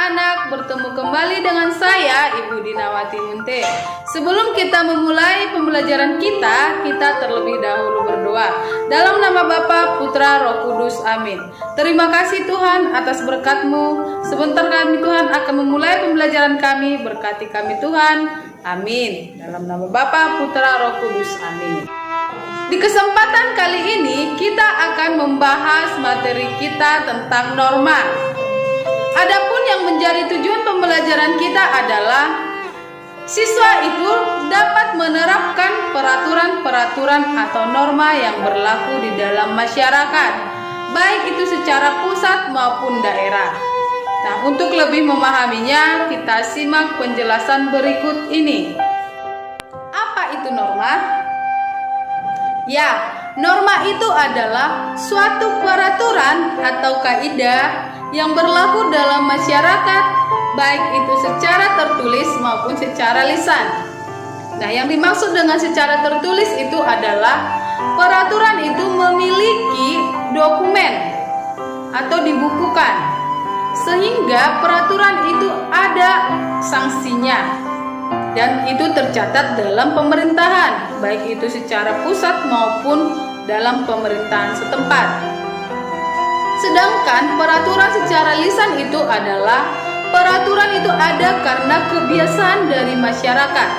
anak-anak, bertemu kembali dengan saya, Ibu Dinawati Munte. Sebelum kita memulai pembelajaran kita terlebih dahulu berdoa. Dalam nama Bapa, Putra, Roh Kudus, amin. Terima kasih Tuhan atas berkat-Mu. Sebentar kami Tuhan akan memulai pembelajaran kami, berkati kami Tuhan, amin. Dalam nama Bapa, Putra, Roh Kudus, amin. Di kesempatan kali ini kita akan membahas materi kita tentang norma. Adapun yang menjadi tujuan pembelajaran kita adalah siswa itu dapat menerapkan peraturan-peraturan atau norma yang berlaku di dalam masyarakat, baik itu secara pusat maupun daerah. Nah, untuk lebih memahaminya, kita simak penjelasan berikut ini. Apa itu norma? Ya, norma itu adalah suatu peraturan atau kaidah yang berlaku dalam masyarakat, baik itu secara tertulis maupun secara lisan. Nah, yang dimaksud dengan secara tertulis itu adalah peraturan itu memiliki dokumen atau dibukukan, sehingga peraturan itu ada sanksinya. Dan itu tercatat dalam pemerintahan, baik itu secara pusat maupun dalam pemerintahan setempat. Sedangkan peraturan secara lisan itu adalah peraturan itu ada karena kebiasaan dari masyarakat.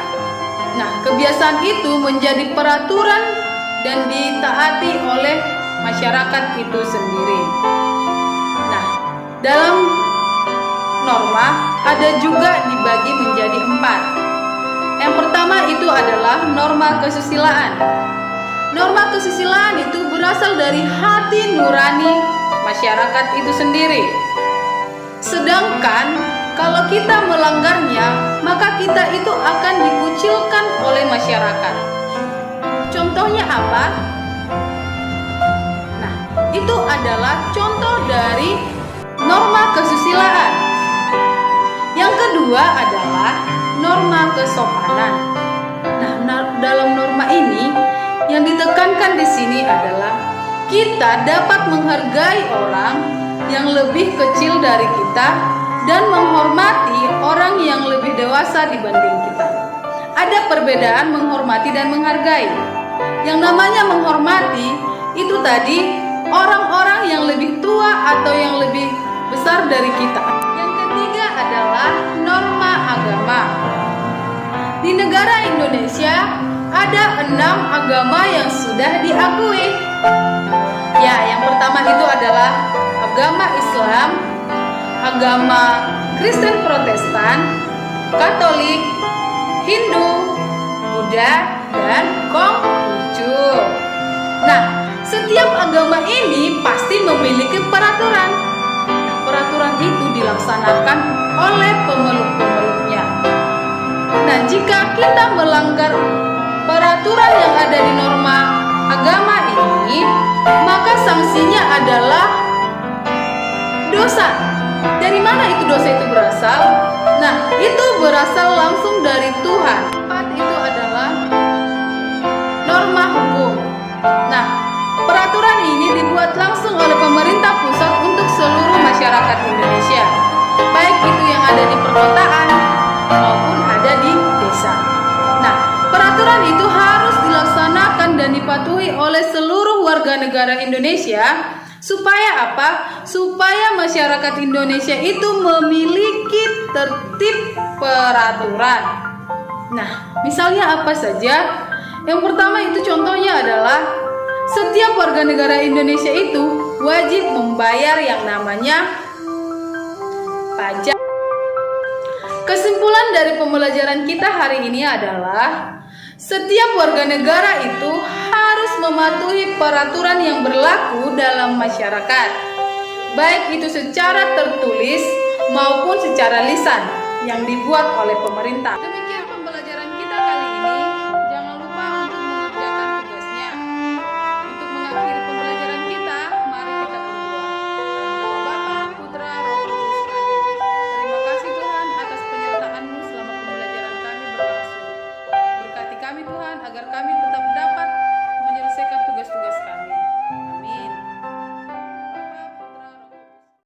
Nah, kebiasaan itu menjadi peraturan dan ditaati oleh masyarakat itu sendiri. Nah, dalam norma ada juga dibagi menjadi 4. Yang pertama itu adalah norma kesusilaan. Norma kesusilaan itu berasal dari hati nurani masyarakat itu sendiri. Sedangkan kalau kita melanggarnya, maka kita itu akan dikucilkan oleh masyarakat. Contohnya apa? Nah, itu adalah contoh dari norma kesusilaan. Yang kedua adalah norma kesopanan. Nah, dalam norma ini yang ditekankan di sini adalah kita dapat menghargai orang yang lebih kecil dari kita dan menghormati orang yang lebih dewasa dibanding kita. Ada perbedaan menghormati dan menghargai. Yang namanya menghormati itu tadi orang-orang yang lebih tua atau yang lebih besar dari kita. Yang ketiga adalah norma agama. Di negara Indonesia ada 6 agama yang sudah diakui. Ya, yang pertama itu adalah agama Islam, agama Kristen Protestan, Katolik, Hindu, Buddha, dan Konghucu. Nah, setiap agama ini pasti memiliki peraturan. Nah, peraturan itu dilaksanakan oleh pemeluk-pemeluknya. Nah, jika kita melanggar peraturan yang ada di norma agama ini, maka sanksinya adalah dosa. Dari mana itu dosa itu berasal? Nah, itu berasal langsung dari Tuhan. Itu adalah norma hukum. Nah, peraturan ini dibuat langsung oleh pemerintah pusat untuk seluruh masyarakat Indonesia, baik itu yang ada di perkotaan maupun ada di desa. Nah, peraturan itu harus dilaksanakan dan dipatuhi oleh seluruh warga negara Indonesia. Supaya apa? Supaya masyarakat Indonesia itu memiliki tertib peraturan. Nah, misalnya apa saja? Yang pertama itu contohnya adalah setiap warga negara Indonesia itu wajib membayar yang namanya pajak. Kesimpulan dari pembelajaran kita hari ini adalah setiap warga negara itu harus mematuhi peraturan yang berlaku dalam masyarakat, baik itu secara tertulis maupun secara lisan yang dibuat oleh pemerintah.